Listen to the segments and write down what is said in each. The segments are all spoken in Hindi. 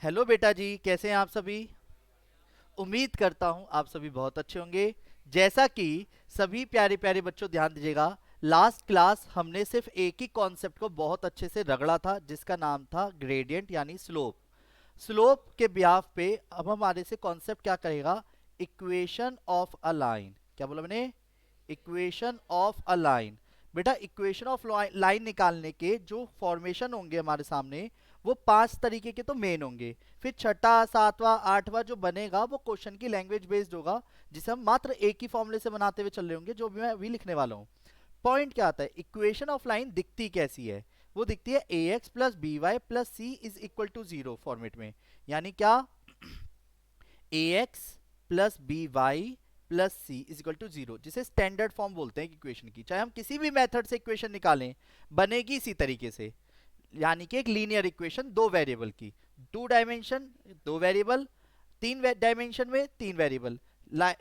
हेलो बेटा जी, कैसे हैं आप सभी। उम्मीद करता हूं आप सभी बहुत अच्छे होंगे। जैसा कि सभी प्यारे प्यारे बच्चों ध्यान दीजिएगा, लास्ट क्लास हमने सिर्फ एक ही कॉन्सेप्ट को बहुत अच्छे से रगड़ा था जिसका नाम था ग्रेडियंट यानी स्लोप। स्लोप के ब्याह पे अब हमारे से कॉन्सेप्ट क्या करेगा, इक्वेशन ऑफ अ लाइन। क्या बोला मैंने, इक्वेशन ऑफ अ लाइन। बेटा इक्वेशन ऑफ लाइन निकालने के जो फॉर्मेशन होंगे हमारे सामने, वो 5 तरीके के तो मेन होंगे। फिर छठा सातवां आठवां जो बनेगा वो क्वेश्चन की लैंग्वेज बेस्ड होगा, जिसे हम मात्र एक ही फॉर्मूले से बनाते हुए चल रहे होंगे, जो भी मैं अभी लिखने वाला हूँ। पॉइंट क्या आता है, इक्वेशन ऑफ लाइन दिखती कैसी है। वो दिखती है A X plus B Y plus C is equal to zero format में। यानी क्या, A X plus B Y plus C is equal to zero, जिसे स्टैंडर्ड फॉर्म बोलते हैं इक्वेशन की। चाहे हम किसी भी मेथड से इक्वेशन निकालें, बनेगी इसी तरीके से। यानी कि एक लीनियर इक्वेशन दो वेरिएबल की, टू डायमेंशन दो वेरिएबल, तीन डायमेंशन में तीन वेरिएबल।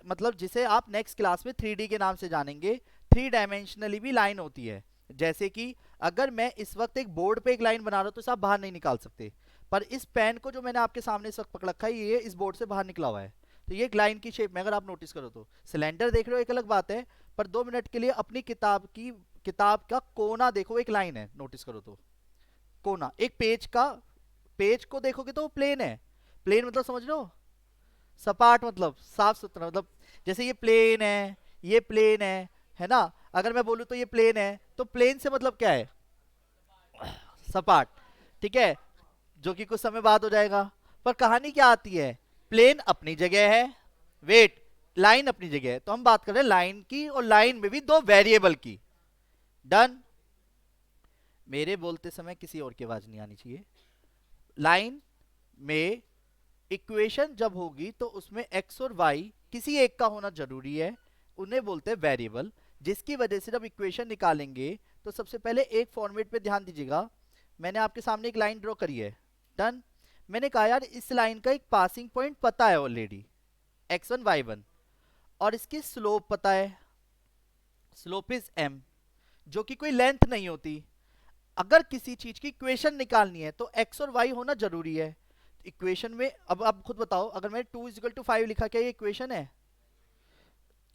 मतलब जिसे आप नेक्स्ट क्लास में 3D के नाम से जानेंगे। थ्री डायमेंशनली भी लाइन होती है। जैसे कि अगर मैं इस वक्त एक बोर्ड पे एक लाइन बना रहा हूं तो इसे आप बाहर नहीं निकाल सकते। पर इस पेन को जो मैंने आपके सामने इस वक्त पकड़ रखा है, ये इस बोर्ड से बाहर निकला हुआ है। तो ये एक लाइन की शेप में अगर आप नोटिस करो तो सिलेंडर देख रहे हो एक अलग बात है, पर 2 मिनट के लिए अपनी किताब का कोना देखो, एक लाइन है, नोटिस करो तो। कोना एक पेज का, पेज को देखोगे तो वो प्लेन है। प्लेन मतलब समझ लो, सपाट मतलब साफ सुथरा, मतलब जैसे ये प्लेन है, ये प्लेन है ना। अगर मैं बोलूं तो ये प्लेन है, तो प्लेन से मतलब क्या है, सपाट। ठीक है, जो कि कुछ समय बाद हो जाएगा। पर कहानी क्या आती है, प्लेन अपनी जगह है, वेट, लाइन अपनी जगह है। तो हम बात कर रहे हैं लाइन की, और लाइन में भी दो वेरिएबल की। डन। मेरे बोलते समय किसी और की आवाज नहीं आनी चाहिए। लाइन में इक्वेशन जब होगी तो उसमें एक्स और वाई किसी एक का होना जरूरी है, उन्हें बोलते हैं वेरिएबल। जिसकी वजह से जब इक्वेशन निकालेंगे तो सबसे पहले एक फॉर्मेट पे ध्यान दीजिएगा। मैंने आपके सामने एक लाइन ड्रॉ करी है। डन। मैंने कहा यार इस लाइन का एक पासिंग पॉइंट पता है ऑलरेडी, x1 y1, और इसकी स्लोप पता है, स्लोप इज m, जो कि कोई लेंथ नहीं होती। अगर किसी चीज की इक्वेशन निकालनी है तो x और y होना जरूरी है इक्वेशन में। अब आप खुद बताओ, अगर मैंने 2 = 5 लिखा, क्या ये इक्वेशन है?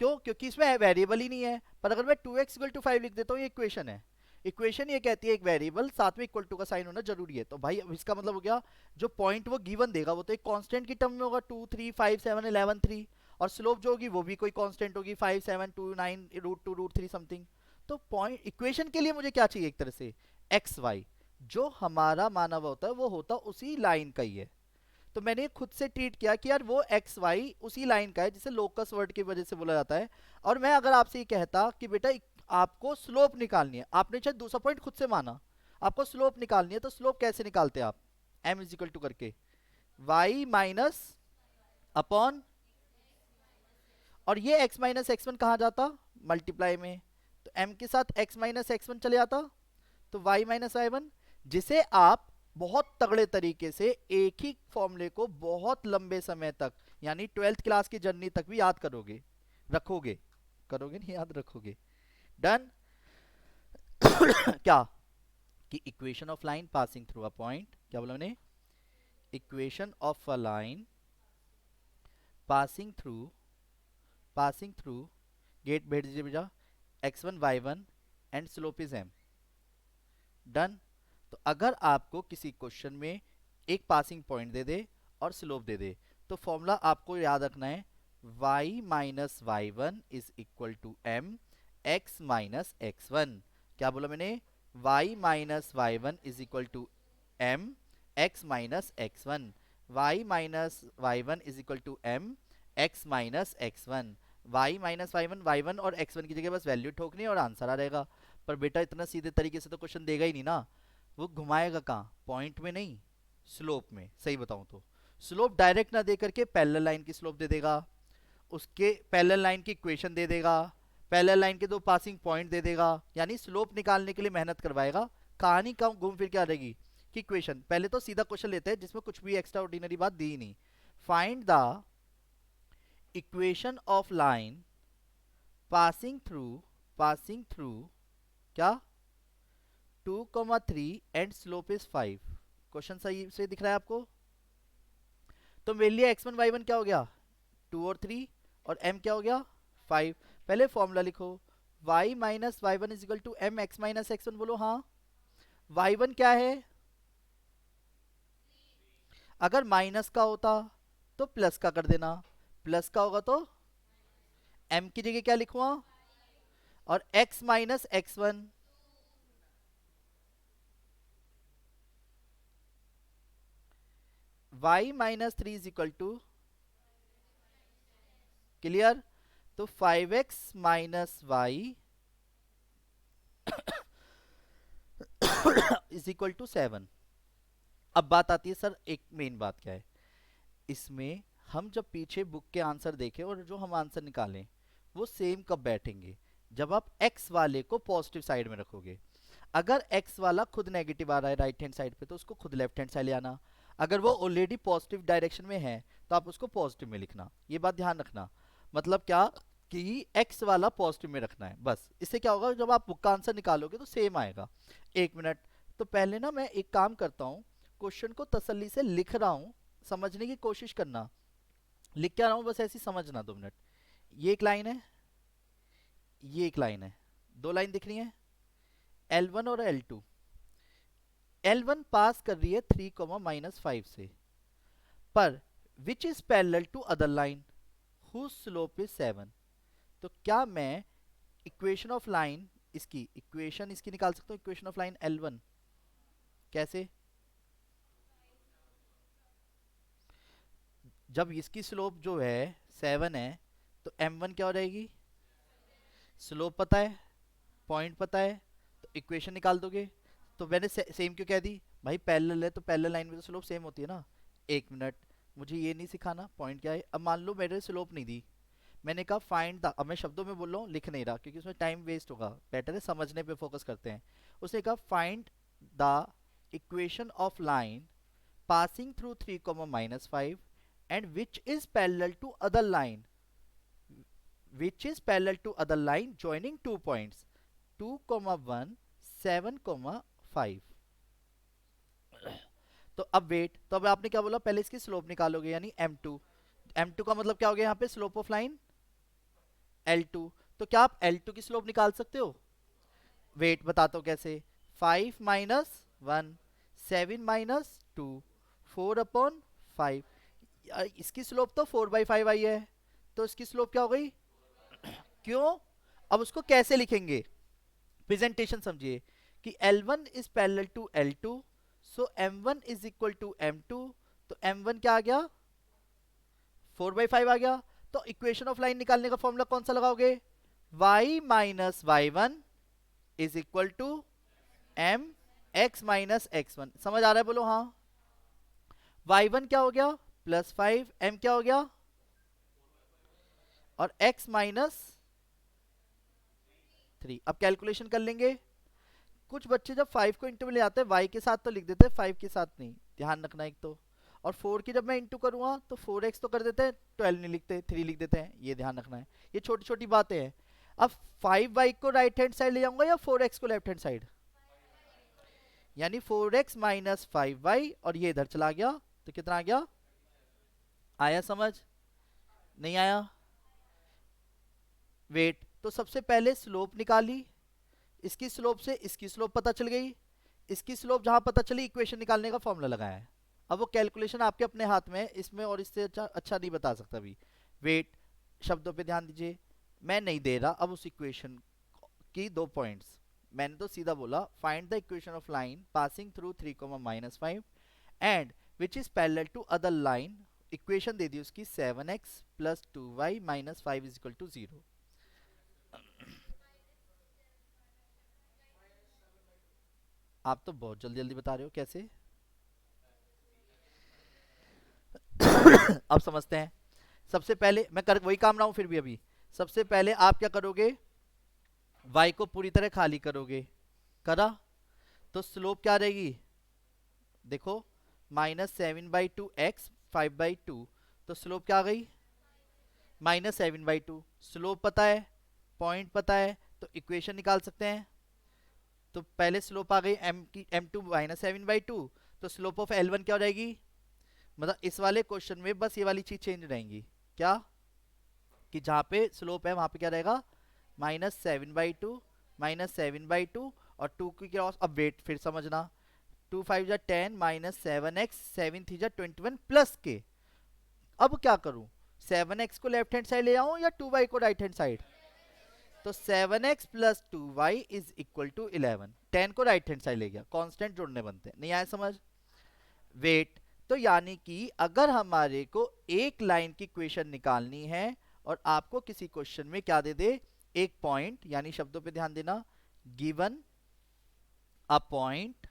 क्यों? क्योंकि इसमें वेरिएबल ही नहीं है। पर अगर मैं 2x = 5 लिख देता हूँ, ये इक्वेशन है। इक्वेशन ये कहती है एक वेरिएबल साथ में इक्वल टू का साइन होना जरूरी है। तो भाई अब इसका मतलब हो गया, जो पॉइंट वो गिवन देगा वो तो एक कांस्टेंट की टर्म में होगा, 2 3 5 7 11 3। और स्लोप जो होगी वो भी कोई कांस्टेंट होगी, 5 7 2 9 √2 √3 समथिंग। तो पॉइंट इक्वेशन के लिए मुझे क्या चाहिए, एक तरह से एक्स वाई, जो हमारा माना हुआ होता है वो होता उसी लाइन का ही है। तो मैंने खुद से ट्रीट किया कि यार वो एक्स वाई उसी लाइन का है, जिसे लोकस वर्ड की वजह से बोला जाता है। और मैं अगर आपसे ये कहता कि बेटा आपको स्लोप निकालनी है, आपने शायद दूसरा पॉइंट खुद से माना, आपको स्लोप निकालनी है, तो स्लोप कैसे निकालते हैं आप, एम इज इक्वल टू करके वाई माइनस अपॉन, और ये x माइनस एक्स वन कहाँ जाता, मल्टीप्लाई में। तो m के साथ x माइनस एक्स वन चले जाता, तो y माइनस वाई वन। जिसे आप बहुत तगड़े तरीके से एक ही फॉर्मूले को बहुत लंबे समय तक, यानी 12th क्लास की जर्नी तक भी याद करोगे, रखोगे, करोगे नहीं, याद रखोगे। डन। क्या, कि equation of line passing through a point, क्या बोला मैंने, equation of a line passing through, passing through, गेट भेज दीजिए भैया, x1 y1 and slope is m। Done. तो अगर आपको किसी क्वेश्चन में एक पासिंग पॉइंट दे दे और स्लोप दे दे, तो फॉर्मूला आपको याद रखना है, y minus Y one is equal to m x minus X one. क्या बोला मैंने, y minus Y one is equal to m x minus X one. Y minus Y one is equal to m x minus X one. Y minus Y one और एक्स वन की जगह बस वैल्यू ठोकनी और आंसर आ रहेगा। पर बेटा इतना सीधे तरीके से तो क्वेश्चन देगा ही नहीं ना, वो घुमाएगा कहाँ, पॉइंट में नहीं, स्लोप में। सही बताऊं तो स्लोप डायरेक्ट ना दे करके पैरेलल लाइन की स्लोप दे देगा, उसके पैरेलल लाइन की इक्वेशन दे देगा, पैरेलल लाइन के दो पासिंग पॉइंट दे देगा, यानी स्लोप निकालने के लिए मेहनत करवाएगा। कहानी कम घूम फिर के आ रहेगी कि इक्वेशन, पहले तो सीधा क्वेश्चन लेते हैं जिसमें कुछ भी एक्स्ट्रा ऑर्डिनरी बात दी ही नहीं। Find the equation of line passing through, passing through क्या, 2 3 एंड स्लोप इज 5। क्वेश्चन सही से दिख रहा है आपको? तो मेरे लिए x1 y1 क्या हो गया, 2 और 3, और m क्या हो गया 5। पहले फॉर्मूला लिखो, y minus Y one is equal to M X minus X one. बोलो हाँ। y1 क्या है, अगर माइनस का होता तो प्लस का कर देना, प्लस का होगा तो m की जगह क्या लिखूंगा, और x minus X one, y minus three is equal to, clear. तो 5x minus Y is equal to 7। अब बात आती है सर, एक मेन बात क्या है इसमें, हम जब पीछे बुक के आंसर देखें और जो हम आंसर निकालें वो सेम कब बैठेंगे, जब आप x वाले को पॉजिटिव साइड में रखोगे। अगर x वाला खुद नेगेटिव आ रहा है राइट हैंड साइड पे तो उसको खुद लेफ्ट हैंड साइड ले आना, अगर वो ऑलरेडी पॉजिटिव डायरेक्शन में है तो आप उसको पॉजिटिव में लिखना। ये बात ध्यान रखना, मतलब क्या कि x वाला पॉजिटिव में रखना है बस। इससे क्या होगा, जब आप बुक का आंसर निकालोगे तो सेम आएगा। एक मिनट, तो पहले ना मैं एक काम करता हूँ, क्वेश्चन को तसल्ली से लिख रहा हूँ, समझने की कोशिश करना। लिख क्या रहा हूँ बस ऐसी समझना, 2 मिनट। ये एक लाइन है, ये एक लाइन है, दो लाइन दिख रही है, L1 और L2। L1 पास कर रही है 3, -5 से, पर which is parallel to other line whose slope is 7। तो क्या मैं इक्वेशन ऑफ लाइन, इसकी इक्वेशन इसकी निकाल सकता हूँ, इक्वेशन ऑफ लाइन L1 कैसे, जब इसकी स्लोप जो है 7 है तो M1 क्या हो जाएगी, स्लोप पता है, पॉइंट पता है, तो इक्वेशन निकाल दोगे। तो मैंने सेम क्यों कह दी भाई, पैरेलल है तो पैरेलल लाइन में तो स्लोप सेम होती है ना। एक मिनट, मुझे ये नहीं सिखाना पॉइंट क्या है। अब मान लो मेरे स्लोप नहीं दी, मैंने कहा फाइंड द, अब मैं शब्दों में बोल रहा हूँ, लिख नहीं रहा क्योंकि उसमें टाइम वेस्ट होगा, बेटर है समझने पे फोकस करते हैं। उसने कहा find the equation of line passing through 3, -5 and which is parallel to other line, which is parallel to other line joining 2 points 2, 1 7, 5। तो अब वेट, तो अब आपने क्या बोला, पहले इसकी स्लोप निकालोगे यानी m2। m2 का मतलब क्या हो गया यहाँ पे, स्लोप ऑफ लाइन L2। तो क्या आप L2 की स्लोप निकाल सकते हो, वेट बताता हूँ कैसे, 5 - 1 7 - 2 4/5। इसकी स्लोप तो 4/5 आई है, तो इसकी स्लोप क्या हो गई, क्यों। अब उसको कैसे लिखेंगे, प्रेजेंटेशन समझिए कि L1 is parallel to L2, सो M1 is equal to M2। तो M1 क्या आ गया, 4/5 आ गया। तो इक्वेशन ऑफ लाइन निकालने का फॉर्मूला कौन सा लगाओगे, y minus Y one is equal to M X minus X one. समझ आ रहा है, बोलो हाँ। y1 क्या हो गया +5, m क्या हो गया, और x -3। अब कैलकुलेशन कर लेंगे। कुछ बच्चे जब 5 को इंटू में ले आते हैं y के साथ तो लिख देते हैं, 5 के साथ नहीं, ध्यान रखना एक तो। और 4 की जब मैं इंटू करूंगा तो 4x तो कर देते हैं, 12 नहीं लिखते, 3 लिख देते हैं, ये ध्यान रखना है। ये छोटी छोटी बातें हैं। अब 5y को राइट हैंड साइड ले जाऊंगा या 4x को लेफ्ट हैंड साइड, यानी 4x - 5y, और ये इधर चला गया तो कितना आ गया, आया समझ, नहीं आया। वेट, तो सबसे पहले स्लोप निकाली, इसकी स्लोप से इसकी स्लोप पता चल गई, इसकी स्लोप जहां पता चली इक्वेशन निकालने का फॉर्मूला लगाया है। अब वो कैलकुलेशन आपके अपने हाथ में है, इसमें और इससे अच्छा नहीं बता सकता अभी। वेट, शब्दों पे ध्यान दीजिए, मैं नहीं दे रहा अब उस इक्वेशन की 2 पॉइंट्स, मैंने तो सीधा बोला find the equation of line passing through 3, -5 and which is parallel to other line. Equation दे दी उसकी 7x + 2y - 5 is equal to 0। आप तो बहुत जल्दी जल्दी बता रहे हो, कैसे अब समझते हैं। सबसे पहले मैं कर वही काम रहा हूं फिर भी अभी। सबसे पहले आप क्या करोगे, y को पूरी तरह खाली करोगे, करा, तो स्लोप क्या रहेगी, देखो -7/2x 5/2, तो स्लोप क्या आ गई -7/2। स्लोप पता है, पॉइंट पता है, तो इक्वेशन निकाल सकते हैं। तो पहले स्लोप आ गई m की, m2 -7/2, तो स्लोप ऑफ L1 क्या हो जाएगी मतलब इस वाले क्वेश्चन में बस ये वाली चीज चेंज रहेंगी, क्या, कि जहाँ पे स्लोप है वहां पे क्या रहेगा, -7/2, -7/2, और 2 की क्रॉस, अब वेट फिर समझना, 2 5 जा 10, -7x, 7 3 जा 21 प्लस के। अब क्या करूं, 7x को लेफ्ट हैंड साइड ले आऊं या 2y को राइट हैंड साइड, तो 7x plus 2y is equal to 11, 10 को राइट हैंड साइड ले गया, कांस्टेंट जोड़ने बनते हैं, नहीं आया समझ। वेट, तो यानी कि अगर हमारे को एक लाइन की इक्वेशन निकालनी है और आपको किसी क्वेश्चन में क्या दे दे, एक पॉइंट, यानी शब्दों पे ध्यान देना, गिवन अ पॉइंट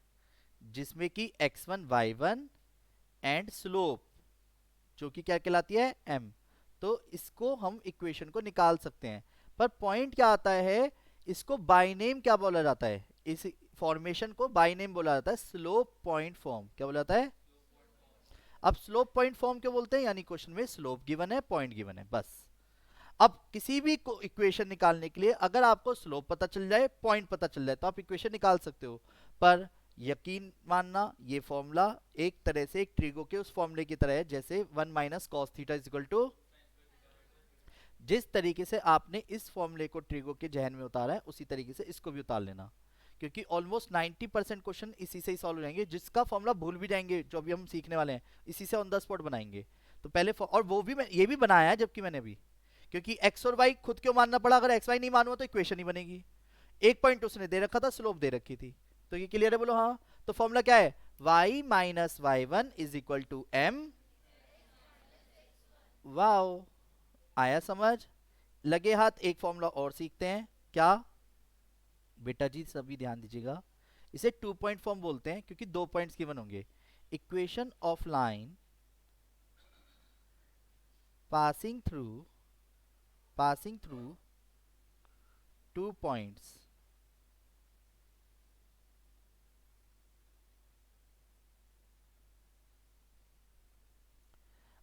जिसमें कि x1 y1 एंड स्लोप जो कि क्या कहलाती है m, तो इसको हम इक्वेशन को निकाल सकते हैं। पर पॉइंट क्या आता है, इसको बाय नेम क्या बोला जाता है, इस फॉर्मेशन को बाय नेम बोला जाता है स्लोप पॉइंट फॉर्म, क्या बोला जाता है। अब स्लोप पॉइंट फॉर्म क्यों बोलते हैं, यानी क्वेश्चन में स्लोप गिवन है, पॉइंट गिवन है, बस। अब किसी भी इक्वेशन निकालने के लिए अगर आपको स्लोप पता चल जाए, पॉइंट पता चल जाए, तो आप इक्वेशन निकाल सकते हो। पर यकीन मानना, ये फॉर्मूला एक तरह से एक ट्रिगो के उस फॉर्मूले की तरह है, जैसे 1 minus cos theta is equal to, जिस तरीके से आपने इस फॉर्मूले को ट्रिगो के जहन में उतारा है उसी तरीके से इसको भी उतार लेना, क्योंकि ऑलमोस्ट 90% क्वेश्चन इसी से ही सॉल्व हो जाएंगे, जिसका फॉर्मूला भूल भी जाएंगे जो अभी हम सीखने वाले हैं, इसी से ऑन द स्पॉट बनाएंगे। तो पहले और वो भी मैं ये भी बनाया है जबकि मैंने भी, क्योंकि एक्स और वाई खुद क्यों मानना पड़ा, अगर एक्स वाई नहीं मानूंगा तो इक्वेशन ही बनेगी। एक पॉइंट उसने दे रखा था, स्लोप दे रखी थी, तो ये क्लियर है, बोलो हाँ। तो फॉर्मूला क्या है, y minus Y one is equal to m, wow, आया समझ। लगे हाथ एक फॉर्मूला और सीखते हैं, क्या बेटा जी सभी ध्यान दीजिएगा, इसे 2 पॉइंट फॉर्म बोलते हैं क्योंकि 2 पॉइंट्स गिवन होंगे। Equation of line passing through, passing through 2 points,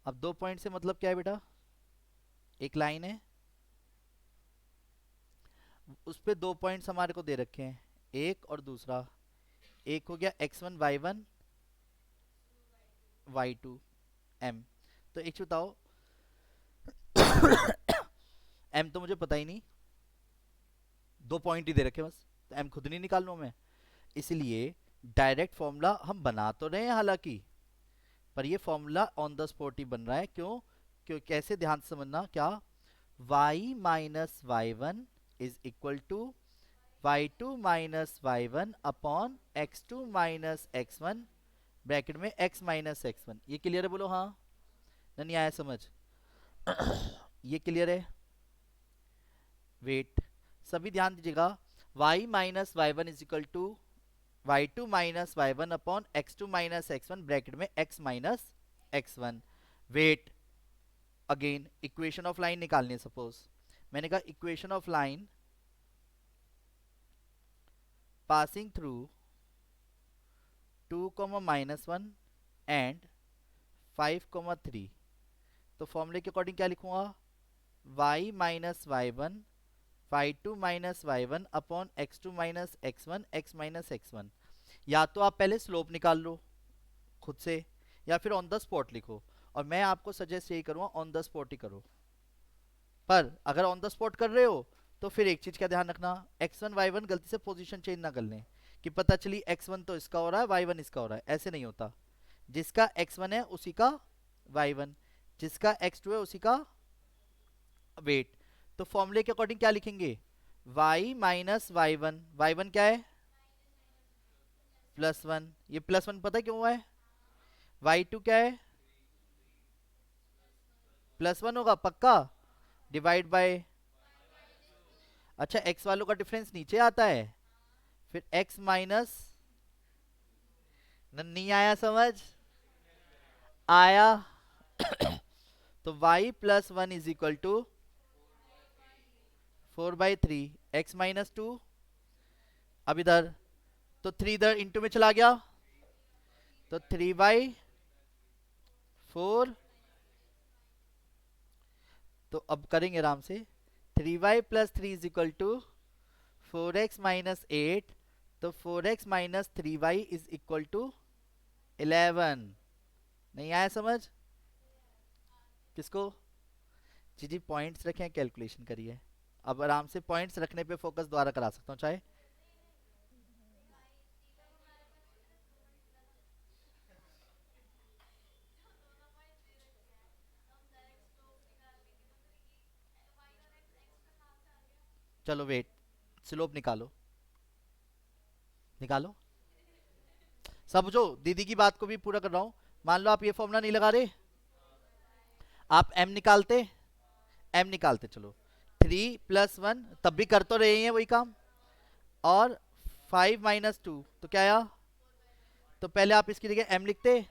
अब 2 पॉइंट से मतलब क्या है बेटा, एक लाइन है उस पे 2 पॉइंट्स हमारे को दे रखे हैं, एक और दूसरा, एक हो गया x1 y1 y2 m। तो एक चीज बताओ m तो मुझे पता ही नहीं, 2 पॉइंट ही दे रखे बस, तो m खुद नहीं निकाल लूं मैं, इसलिए डायरेक्ट फॉर्मूला हम बना तो रहे हैं हालांकि, पर ये फॉर्मूला ऑन द स्पॉट ही बन रहा है, क्यों, क्यों कैसे, ध्यान से समझना, क्या, y minus Y one is equal to y2 minus Y one upon x2 minus x1 bracket में x माइनस x1, ये क्लियर है, बोलो हाँ, नहीं आया समझ। ये क्लियर है। वेट, सभी ध्यान दीजिएगा, y minus Y one is equal to y2 minus Y one upon x2 minus x1 bracket में x minus x1। Wait, again equation of line निकालनी है, सपोज मैंने कहा equation of line passing through 2, -1 and 5, 3, तो फॉर्मूले के अकॉर्डिंग क्या लिखूंगा, y minus Y one y2 minus Y one upon x2 minus x1 x minus x1। या तो आप पहले स्लोप निकाल लो खुद से, या फिर ऑन द स्पॉट लिखो, और मैं आपको सजेस्ट यही करूंगा ऑन द स्पॉट ही करो। पर अगर ऑन द स्पॉट कर रहे हो तो फिर एक चीज का ध्यान रखना, x1 y1 गलती से पोजीशन चेंज ना कर लें, कि पता चली x1 तो इसका हो रहा है y1 इसका हो रहा है, ऐसे नहीं होता, जिसका x1 है उसी का y1, जिसका x2 है उसी का। वेट, तो फॉर्मूले के अकॉर्डिंग क्या लिखेंगे, y minus Y one, y one क्या है +1, ये +1 पता है क्यों हुआ है, y2 क्या है +1 होगा पक्का, डिवाइड बाय, अच्छा x वालों का डिफरेंस नीचे आता है, फिर x माइनस, नहीं आया समझ, आया। तो y plus one is equal to 4/3, x minus 2, अब इधर तो 3 इधर इंटू में चला गया, तो 3/4, तो अब करेंगे आराम से, 3y plus 3 is equal to 4x minus 8, तो 4x minus 3y is equal to 11। नहीं आया समझ? किसको? जी जी, पॉइंट्स रखें, कैलकुलेशन करिए। अब आराम से पॉइंट्स रखने पे फोकस दोबारा करा सकता हूँ चाहे। चलो वेट, स्लोप निकालो, निकालो। समझो, दीदी की बात को भी पूरा कर रहा हूँ। मान लो आप ये फॉर्मूला नहीं लगा रहे, आप एम निकालते, एम निकालते चलो, 3 + 1, तब भी कर तो रहे हैं वही काम। और 5 - 2 तो क्या आया? तो पहले आप इसकी जगह m लिखते,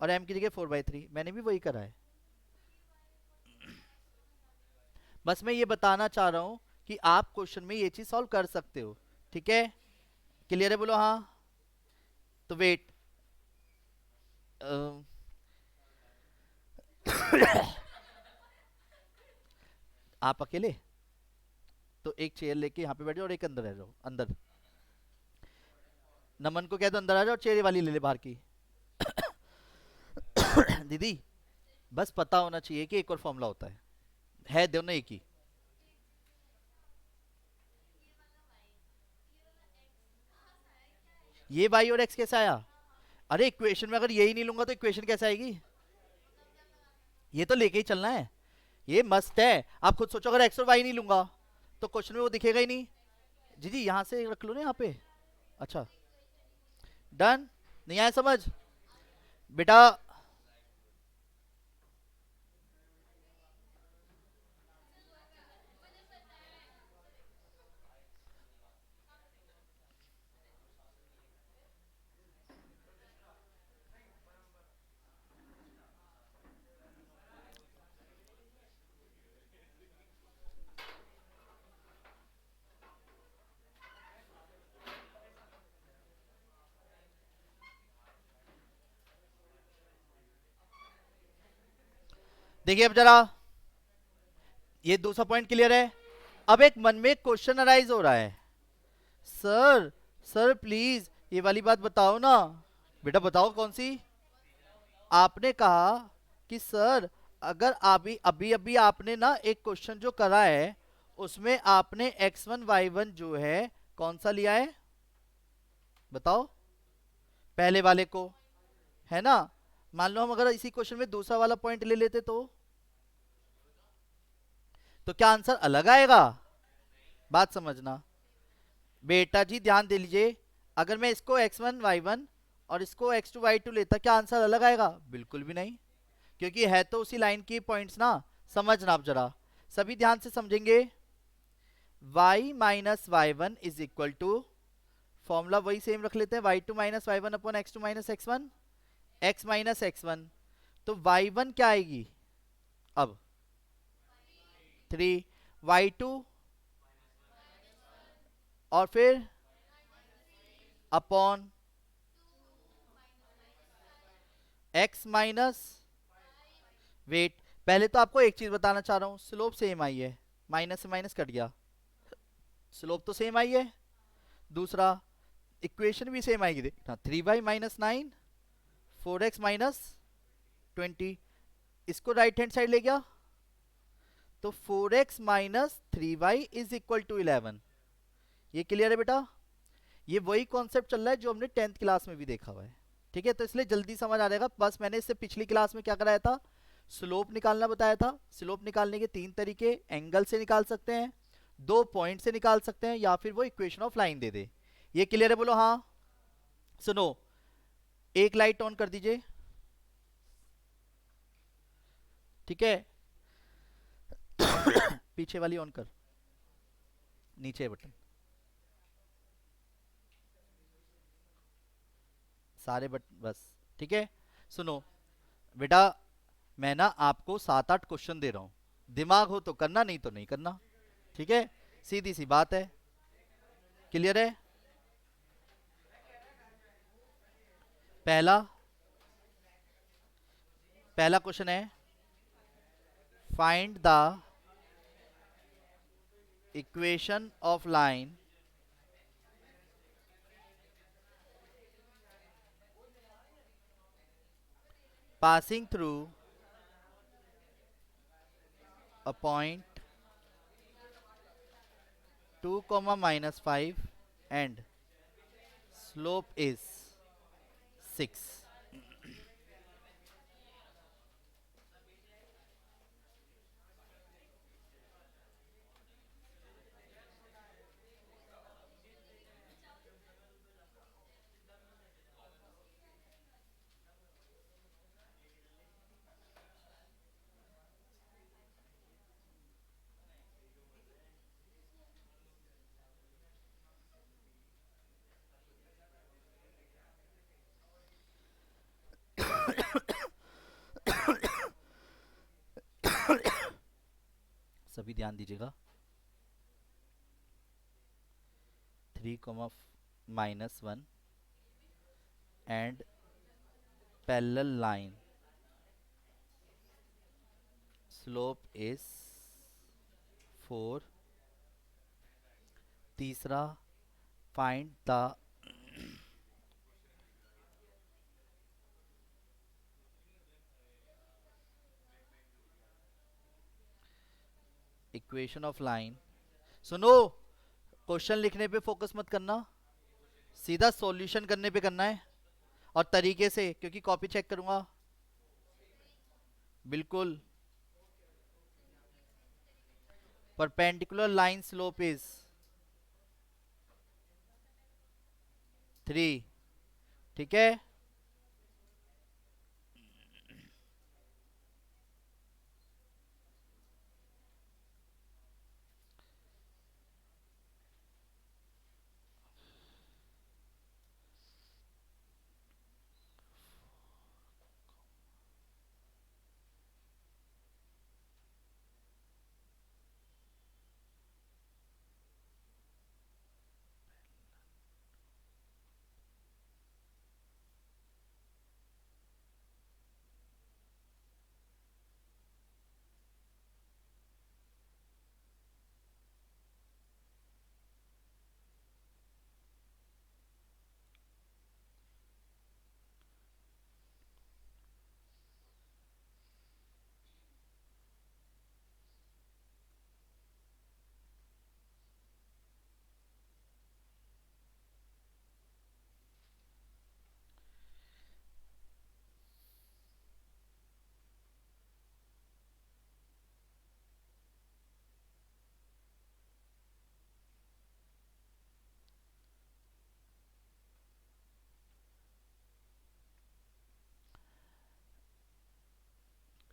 और m की जगह 4/3, मैंने भी वही करा है। बस मैं ये बताना चाह रहा हूँ कि आप क्वेश्चन में ये चीज सॉल्व कर सकते हो। ठीक है, क्लियर है? बोलो हाँ। तो वेट, आप अकेले तो एक चेयर लेके यहाँ पे बैठ जाओ और एक अंदर रह जाओ, अंदर। नमन को कह दो अंदर आ जाओ, चेयर वाली ले ले बाहर की। दीदी, बस पता होना चाहिए कि एक और फॉर्मूला होता है दोनों एक ही। ये y और x कैसे आया? अरे इक्वेशन में अगर यही नहीं लूंगा तो इक्वेशन कैसे आएगी? ये तो लेके ही चलना है, ये मस्त है। आप खुद सोचो, अगर x और y नहीं लूंगा तो क्वेश्चन में वो दिखेगा ही नहीं। जी जी, यहाँ से रख लो ना यहाँ पे। अच्छा, डन। नहीं आया समझ बेटा? देखिए अब जरा, ये दूसरा पॉइंट क्लियर है। अब एक मन में क्वेश्चन अराइज हो रहा है, सर, सर प्लीज ये वाली बात बताओ ना। बेटा बताओ कौन सी? आपने कहा कि सर, अगर अभी अभी अभी आपने ना एक क्वेश्चन जो करा है उसमें आपने x1 y1 जो है कौन सा लिया है बताओ? पहले वाले को, है ना? मान लो हम अगर इसी क्वेश्चन में दूसरा वाला पॉइंट ले लेते तो क्या आंसर अलग आएगा? बात समझना बेटा जी, ध्यान दे लीजिए। अगर मैं इसको x1 y1 और इसको x2 y2 लेता, क्या आंसर अलग आएगा? बिल्कुल भी नहीं, क्योंकि है तो उसी लाइन के पॉइंट्स ना। समझना आप जरा, सभी ध्यान से समझेंगे। y - y1 = फॉर्मूला वही सेम रख लेते हैं, y2 - y1 upon x2 - x1, x - x1। तो y1 क्या आएगी अब? 3, y2 और फिर अपॉन x माइनस, वेट, पहले तो आपको एक चीज बताना चाह रहा हूं, स्लोप सेम आई है, माइनस से माइनस कट गया, स्लोप तो सेम आई है। दूसरा, इक्वेशन भी सेम आएगी, देखना, 3y - 9, 4x - 20, इसको राइट हैंड साइड ले गया तो 4x - 3y = 11। ये क्लियर है बेटा? ये वही कॉन्सेप्ट चल रहा है जो हमने 10th क्लास में भी देखा हुआ है। ठीक है, तो इसलिए जल्दी समझ आ जाएगा। बस मैंने इससे पिछली क्लास में क्या कराया था, स्लोप निकालना बताया था। स्लोप निकालने के 3 तरीके, एंगल से निकाल सकते हैं, 2 पॉइंट से निकाल सकते हैं, या फिर वो इक्वेशन ऑफ लाइन दे दे। ये क्लियर है? बोलो हाँ। सुनो, एक लाइट ऑन कर दीजिए। ठीक है, पीछे वाली ऑन कर, नीचे बटन, सारे बटन बस। ठीक है, सुनो बेटा, मैं ना आपको 7-8 क्वेश्चन दे रहा हूं, दिमाग हो तो करना, नहीं तो नहीं करना। ठीक है, सीधी सी बात है। क्लियर है? पहला पहला क्वेश्चन है, find the equation of line passing through a point 2 comma minus 5 and slope is 6. सभी ध्यान दीजिएगा। 3 comma minus 1 and parallel line, slope is 4. तीसरा, find the equation of line। सुनो, क्वेश्चन लिखने पे फोकस मत करना, सीधा सॉल्यूशन करने पे करना है, और तरीके से, क्योंकि कॉपी चेक करूंगा। बिल्कुल। Perpendicular line slope is 3। ठीक है।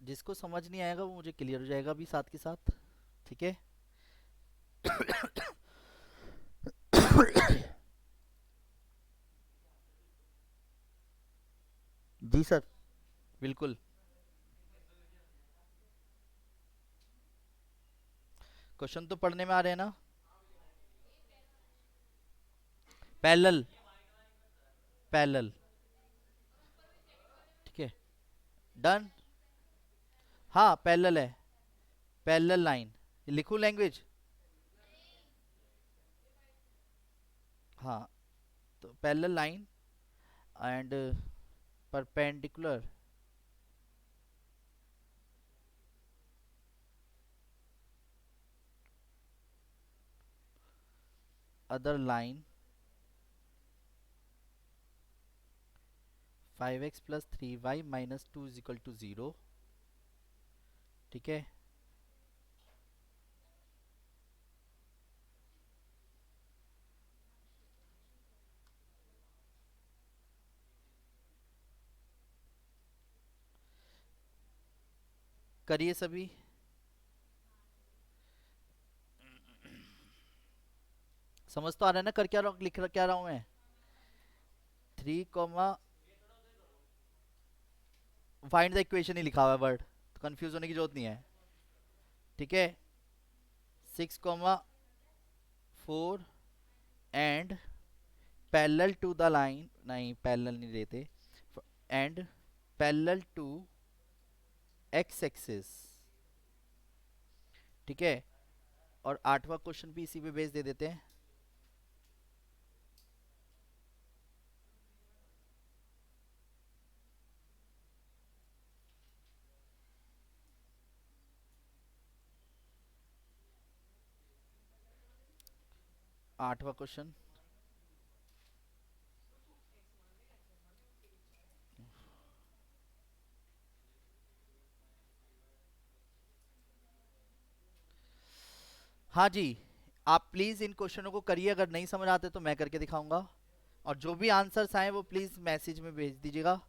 जिसको समझ नहीं आएगा वो मुझे क्लियर हो जाएगा अभी साथ के साथ। ठीक है। जी सर, बिल्कुल। क्वेश्चन तो पढ़ने में आ रहे हैं ना। Parallel, parallel. ठीक है, डन। हाँ पैरेलल है, पैरेलल लाइन। लिखूं लैंग्वेज? हाँ, तो parallel line and perpendicular other line 5x plus 3y minus 2 is equal to 0। ठीक है। करिए सभी। समझ तो आ रहा है ना, कर क्या रहा हूँ, लिख क्या रहा हूँ मैं? 3 कॉमा, फाइंड द इक्वेशन ही लिखा हुआ है वर्ड, तो कंफ्यूज होने की जरूरत नहीं है। ठीक है। 6 comma 4 and parallel to the line, नहीं पैरेलल नहीं देते, and parallel to x axis. ठीक है। और 8वां क्वेश्चन भी इसी पे बेस दे देते हैं। 8वां क्वेश्चन। हाँ जी, आप प्लीज इन क्वेश्चनों को करिए, अगर नहीं समझ आते तो मैं करके दिखाऊंगा। और जो भी आंसर्स आए वो प्लीज मैसेज में भेज दीजिएगा।